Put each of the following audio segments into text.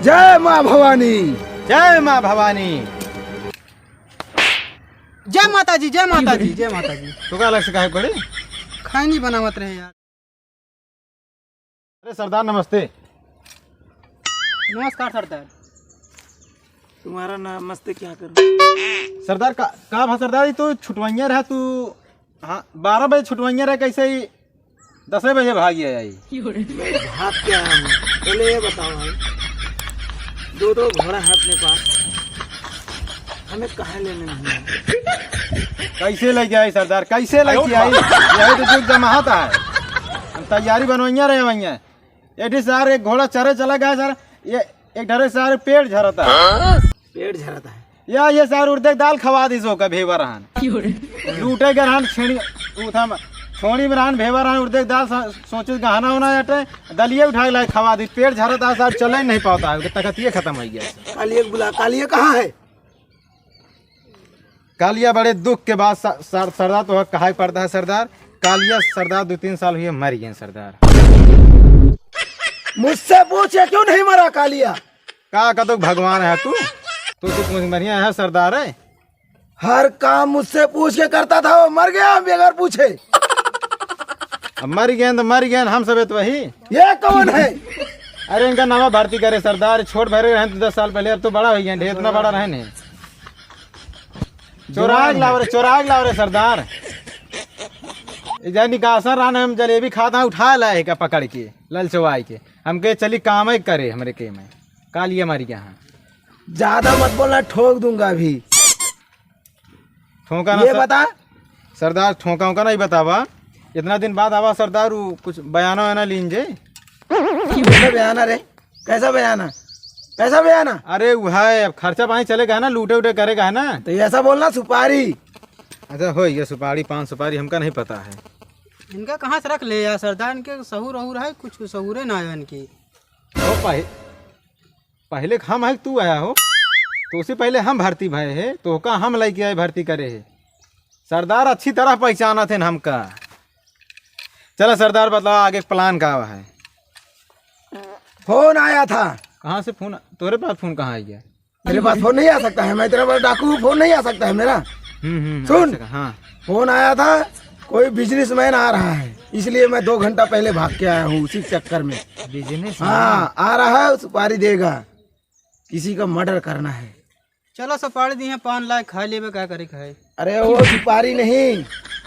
जय माँ भवानी। जय माँ भवानी। जय माता जी, जय माता जी, जय माता जी। तो क्या अलग से काहे पड़े? खैनी बनावत रहे यार। अरे सरदार नमस्ते। नमस्कार सरदार। तुम्हारा नमस्ते क्या कर? सरदार का भा सरदार जी तू छुटवैया रहा तू। हाँ 12 बजे छुटवैया रहा, कैसे ही 10 बजे भाग गया आई। भाग क्या हूँ पहले ये बताओ भाई, दो घोड़ा है अपने पास, हमें कहाँ लेने नहीं है? कैसे लेके आई सरदार, कैसे लेके आई? यही तो जो जमाहत है, हम तैयारी बनवैया रहे भैया। एठी सार एक घोड़ा चरे चला गया सर, ये एक ढरे सारे पेड़ झरता है। पेड़ झरता है या ये सार उड़ते दाल खवा दी सो का भेवा रहन लूटे गरहन छेड़ी उठा छोड़ी में रहन भेवा रहन उड़ते दाल सोचे गहना होना हटे दलिए उठा ला खवा दी। पेड़ झरता सार चले नहीं पाता है, तकतिये खत्म हो गया। कालिया बुला, कालिया कहाँ है? कालिया बड़े दुख के बाद सरदार तो कहा पड़ता है सरदार। कालिया सरदार 2-3 साल हुए मर गए सरदार। मुझसे पूछे क्यों नहीं मरा कालिया? का तो भगवान है तू तो बढ़िया है सरदार है। हर काम मुझसे पूछ के करता था, वो मर गया बगैर पूछे। अब मर गए तो मर गए, हम सब तो वही। ये कौन है? अरे इनका नाम भर्ती करे सरदार, छोट भरे रहे 10 साल पहले, अब तो बड़ा हो गया, इतना बड़ा रहे नहीं। चोराग लाव रे सरदार। निकासन रान हम जलेबी खाता उठा लाए का पकड़ के लल चवाई के, हमके चली काम ही करे हमरे के में। कालिया मर गया है। ज्यादा मत बोलना, ठोक दूंगा अभी। ठोका ये बता सरदार, ठोका नहीं बतावा। इतना दिन बाद आवा सरदार, कुछ बयाना वयाना लीजिए। कैसा बयाना रे? कैसा बयाना? कैसा बयाना? अरे वो है, अब खर्चा पानी चलेगा है ना, लूटे उटे करेगा है ना। तो ऐसा बोलना सुपारी। अच्छा हो ये सुपारी 5 सुपारी हमका नहीं पता है। इनका कहाँ से रख ले यार सरदार, इनके सहूर अहूर है कुछ, सहूरे ना है इनकी। तो पहले हम है तू आया हो, तो उससे पहले हम भर्ती भय है, तो का हम लेके आए भर्ती करे है। सरदार अच्छी तरह पहचाना थे हमका। चलो सरदार बताओ आगे प्लान का है। फोन आया था। कहाँ से फोन? तोरे पास फोन कहाँ आ गया? मेरे पास फोन नहीं आ सकता है, मैं तेरे पास डाकू, फोन नहीं आ सकता है मेरा। सुन, हाँ फोन आया था, कोई बिजनेसमैन आ रहा है, इसलिए मैं 2 घंटा पहले भाग के आया हूँ उसी चक्कर में। बिजनेस? हाँ आ रहा है, सुपारी देगा, किसी का मर्डर करना है। चलो सुपारी दी है 5 लाख, खा लेबे क्या करे खाए। अरे वो सुपारी नहीं,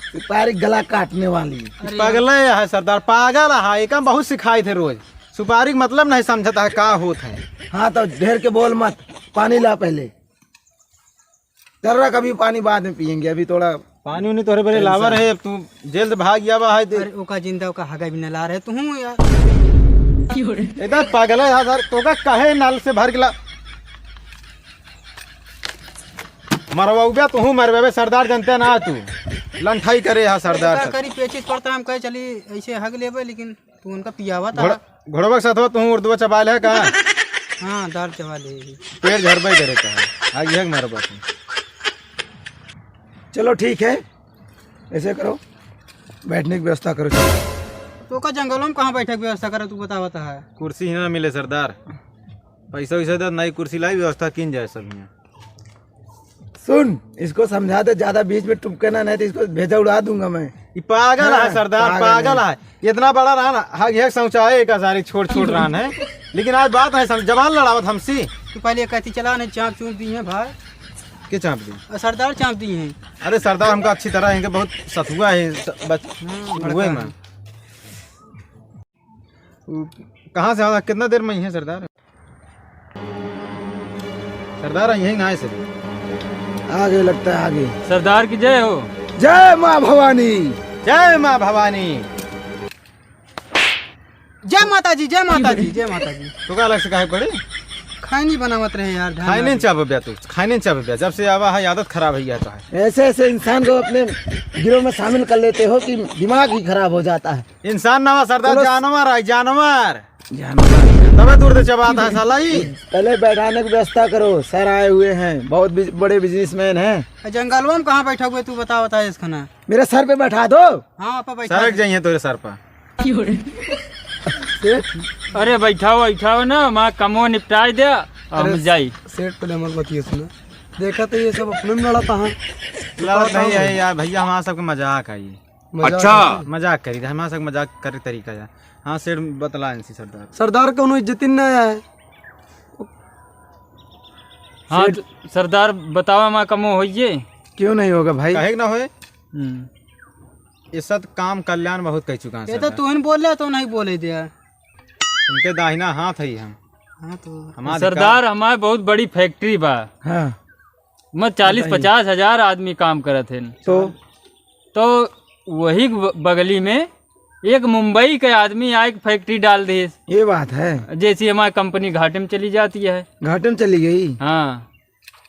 सुपारी गला काटने वाली। पागल है सरदार, पागल है। एक बहुत सिखाए थे रोज, सुपारी का मतलब नहीं समझता है का होता है। हाँ तो ढेर के बोल मत, पानी ला पहले। जरा कभी पानी बाद में पियेंगे, अभी थोड़ा पानी उन्हीं तोरे बड़े लावर है। अब तू जेल से भाग गया है। अरे ओका जिंदा ओका हगा भी न ला रहे तू यार। इधर पागल है सर, तो का कहे नाल से भर गिला मरवा तू मरवे सरदार, जनते ना तू लंठाई करे है सरदार। करी पेचिस पड़ता हम कहे चली ऐसे हग लेबे, लेकिन तू उनका पियावा था। घोड़वा के साथ हो तू उर्दू चबाल है का? हाँ दाल चबा ले, पेड़ झरबे करे का है आगे हग मरवा तू। चलो ठीक है, ऐसे करो, बैठने की व्यवस्था करो। तो का जंगलों में कहाँ बैठक व्यवस्था करे तू बतावता है? कुर्सी ही ना मिले सरदार, पैसा वैसा तो नई कुर्सी लाई व्यवस्था किन जाए सब यहाँ। सुन, इसको समझा दे, ज्यादा बीच में टुपकना नहीं तो इसको भेजा उड़ा दूंगा मैं। ये पागल हाँ, है सरदार, पागल है। इतना बड़ा रहा हग शौचालय का सारी छोट रहा है, लेकिन आज बात है जवान लड़ावत हमसी। तू पहले कहती चला नहीं, चाँप चूप दी है भाई। के चाँप दी? सरदार चाँप दी है। अरे सरदार हमका अच्छी तरह इनके बहुत सतुआ है हुए में। कहाँ से आवा, कितना देर में ही है सरदार? सरदार यही ना है सर, आगे लगता है आगे। सरदार की जय हो। जय माँ भवानी। जय माँ भवानी। जय माता जी, जय माता जी, जय माता जी। तो क्या अलग से काहे पड़े? खैनी बनावत रहे यार। खाने चाहे तू, खाने चाहे जब से आवा है आदत खराब है तो है। ऐसे ऐसे इंसान को अपने गिरोह में शामिल कर लेते हो कि दिमाग ही खराब हो जाता है। इंसान ना सरदार, जानवर है जानवर। जानवर तबे दूर से चबाता है साला ही। पहले बैठाने की व्यवस्था करो, सर आए हुए हैं, बहुत बड़े बिजनेसमैन हैं। जंगलों में कहाँ बैठा हुए तू बता है इसका ना? मेरे सर पे बैठा दो। हाँ आपा बैठा सरक जाइए तोरे सर पर। सेठ अरे बैठाओ बैठाओ ना, मैं कमो निपटाए दे हम जाई। सेठ पहले मत बतिए सुना, देखा तो ये सब अपने में लड़ाता है। लड़त नहीं है यार भैया, हमारा सबके मजाक है ये। अच्छा मजाक करी था, हमारा सब मजाक करे तरीका है। हाँ सेठ बतला इनसी सरदार। सरदार का उन्होंने इज्जत नहीं आया है। हाँ सरदार बतावा मैं कमो होइए। क्यों नहीं होगा भाई? कहे ना होए, इस सब काम कल्याण बहुत कह चुका है ये तो तू ही बोले तो नहीं बोले दिया। इनके दाहिना हाथ है हम। हाँ तो हमारे सरदार हमारे बहुत बड़ी फैक्ट्री बा, हाँ मैं 40-50 हजार आदमी काम करत थे। तो वही बगली में एक मुंबई के आदमी आए फैक्ट्री डाल दी। ये बात है, जैसी हमारी कंपनी घाटे में चली जाती है। घाटे में चली गई। हाँ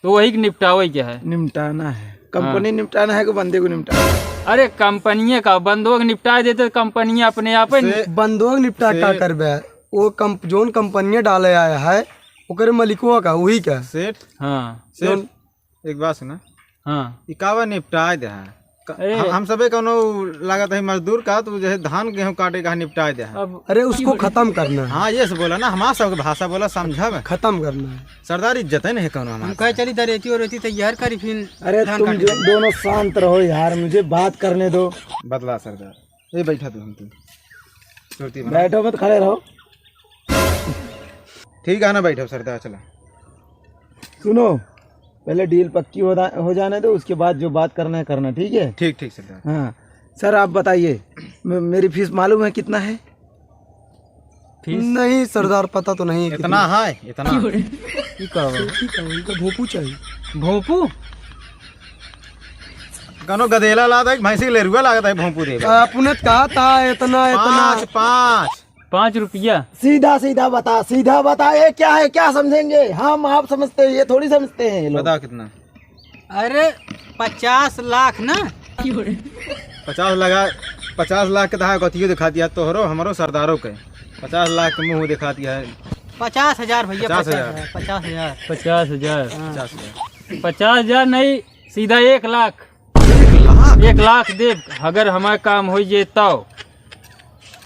तो वही निपटावा क्या है, निपटाना है कंपनी, निपटाना है कि बंदे को निपटाना है? अरे कंपनी का बंदों निपटा देते, कंपनी अपने आप बंदों निपटा क्या करबे? वो जोन कंपनी डाले आया है ओकरे मलिकवा का वही का सेठ। हाँ सेठ एक बात सुना, हाँ इकावा निपटाए दे है। हम सबे कोनो लागत है मजदूर का, तो जो है धान गेहूं काटे का निपटाए दे है। अब अरे उसको खत्म करना है। हाँ ये से बोला ना, हमारा सबके भाषा बोला समझा में, खत्म करना है। सरदार इज्जत है नहीं कोनो हम हमारा। कहे चली दरेती और रेती तैयार करी फिर। अरे तुम दोनों शांत रहो यार, मुझे बात करने दो। बदला सरदार, ये बैठा तू, हम तू बैठो मत, खड़े रहो। ठीक है ना, बैठो सरदार। चला सुनो, पहले डील पक्की हो जाने दो, उसके बाद जो बात करना है करना, ठीक है? ठीक ठीक सरदार। हाँ सर आप बताइए, मेरी फीस मालूम है कितना है? फीस नहीं सरदार पता तो नहीं। इतना है, इतना भोपू चाहिए। भोपू कनो गदेला लाता है, भैंसी लेरुआ लागता है भोंपू दे। आपने कहा था इतना इतना। 5 रुपया। सीधा सीधा बता, सीधा बता, ये क्या है? क्या समझेंगे हम? आप समझते हैं, ये थोड़ी समझते हैं ये लोग। बता कितना? अरे 50 लाख ना। 50 लगा, 50 लाख के दहा गतियो दिखा दिया तोहरो हमारो सरदारों के। 50 लाख के मुंह दिखा दिया है। 50,000 भैया। 50,000। 50,000। 50,000। 50,000। 50,000 नहीं, सीधा 1 लाख। 1 लाख दे, अगर हमारा काम हो जाए तो।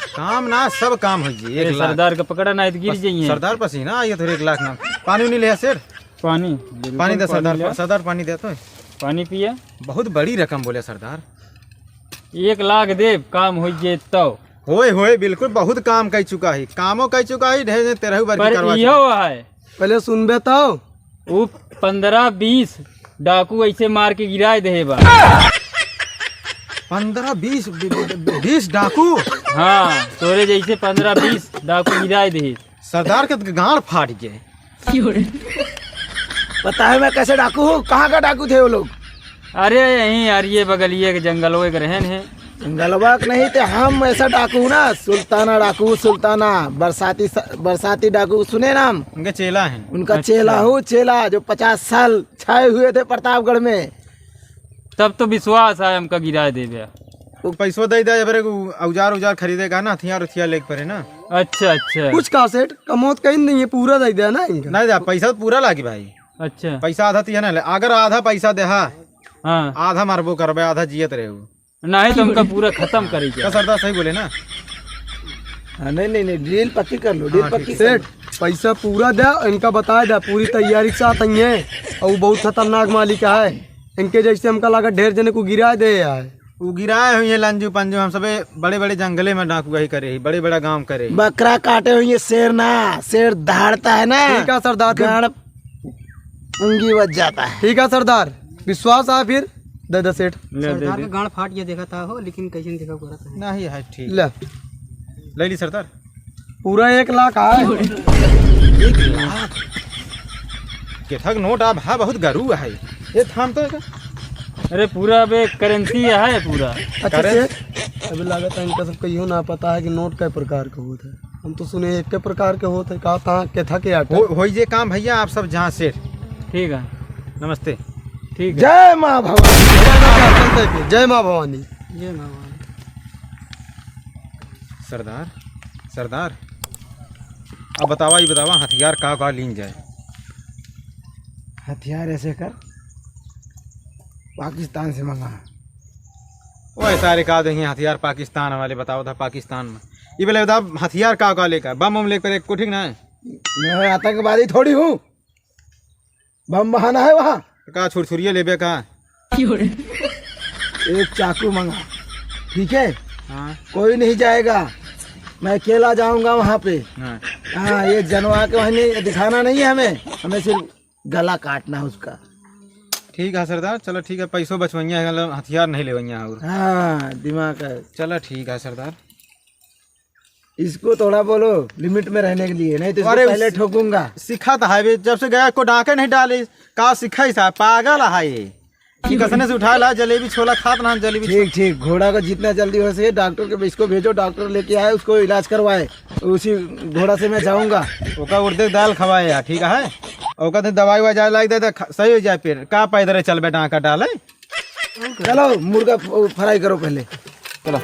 काम ना सब काम हो जी। 1 लाख सरदार का पकड़ा ना तो गिर जाइए। सरदार पसीना आइए तो 1 लाख ना। पानी नहीं लिया सेठ? पानी पानी दे सरदार, सरदार पानी दे। तो पानी पिया। बहुत बड़ी रकम बोले सरदार। 1 लाख दे, काम हो जाए तो। होए होए बिल्कुल, बहुत काम कर चुका है, कामों कर चुका है, ढेर 13 बार पर करवा इहो है, पहले सुनबे तो। वो 15-20 डाकू ऐसे मार के गिराए दे बा। 15-20 डाकू। हाँ तोरे जैसे 15-20 डाकू गिराए दे। सरदार के गांड फाट गए। पता है मैं कैसे डाकू हूँ? कहाँ का डाकू थे वो लोग? अरे यहीं यार ये बगलिए के जंगलों के रहन है। गलबाक नहीं थे हम, ऐसा डाकू ना, सुल्ताना डाकू, सुल्ताना बरसाती डाकू, सुने नाम? उनके चेला हैं। उनका चेला हूँ, चेला जो 50 साल छाए हुए थे प्रतापगढ़ में। तब तो विश्वास है हमका गिराए दे गया। वो पैसों दे दिया, जब औजार उजार खरीदेगा ना, हथियार उथियार लेके पड़े ना। अच्छा अच्छा। कुछ का सेठ कमोत कहीं नहीं है, पूरा दे दिया ना इनका। नहीं दे पैसा तो पूरा लागी भाई। अच्छा पैसा आधा तिया ना ले, अगर आधा पैसा दे हाँ, आधा मारबो करबे, आधा जियत रहे। नहीं तो हमका पूरा खत्म करी क्या सरदार सही बोले ना? हाँ, नहीं डील पक्की कर लो, डील पक्की। सेठ पैसा पूरा दे, इनका बता दे, पूरी तैयारी के साथ आई है। और वो बहुत खतरनाक मालिक है, इनके जैसे हमका लगा ढेर जने को गिरा दे यार। वो गिराए हुए लंजू पंजू, हम सबे बड़े बड़े जंगले में डाकू ही करे, बड़े बड़ा गांव करे। बकरा काटे हुए शेर ना, शेर दहाड़ता है ना। ठीक है सरदार, गाड़ उंगी बच जाता है। ठीक है सरदार, विश्वास है फिर दादा सेठ। सरदार का गांड फाट गया देखा था हो, लेकिन कैसे देखा करत है। नहीं है ठीक। ले ली सरदार, पूरा 1 लाख है। 1 लाख के थक नोट अब है, बहुत गरू है ये। थाम तो अरे पूरा बे करेंसी है पूरा। अच्छा सेठ, अभी लागत है इनका सब कहियो ना पता है कि नोट कई प्रकार के होते हैं। हम तो सुने एक के प्रकार के होते, कहा था के था के आटे हो ये काम भैया आप सब जहाँ सेठ। ठीक है, नमस्ते। ठीक है। जय माँ भवानी। जय माँ भवानी। जय भगवान। सरदार सरदार अब बतावा, ये बतावा हथियार का लीन जाए? हथियार ऐसे कर, पाकिस्तान से मंगा। वो ऐसा रिका देंगे हथियार पाकिस्तान वाले, बताओ था पाकिस्तान में ये बोले बता हथियार का लेकर बम बम लेकर एक को ठीक ना है मैं आतंकवादी थोड़ी हूँ, बम बहाना है वहाँ। का छुरछुरिये लेबे का। एक चाकू मंगा, ठीक है, हाँ कोई नहीं जाएगा, मैं अकेला जाऊंगा वहाँ पे। हाँ हाँ, ये जनवा के वहीं दिखाना नहीं है हमें, हमें सिर्फ गला काटना है उसका। ठीक है सरदार, चलो ठीक है, पैसों बचवैया है, हथियार नहीं लेवैया और। हाँ, दिमाग है। चलो ठीक है सरदार। इसको थोड़ा बोलो लिमिट में रहने के लिए, नहीं तो इसको अरे पहले ठोकूंगा। सिखा था है जब से गया को डाके नहीं डाले का सिखा ही साहब, पागल है ये कसने से उठा ला, जलेबी छोला खात ना जलेबी। ठीक ठीक, घोड़ा को जितना जल्दी हो सके डॉक्टर के इसको भेजो, डॉक्टर लेके आए, उसको इलाज करवाए, उसी घोड़ा से मैं जाऊंगा। ओका उड़ते दाल खवाए यार, ठीक है, ओका तो दवाई वजाए लाग दे सही हो जाए, फिर का पैदल चल बे डाका डाले। चलो मुर्गा फ्राई करो पहले, चलो।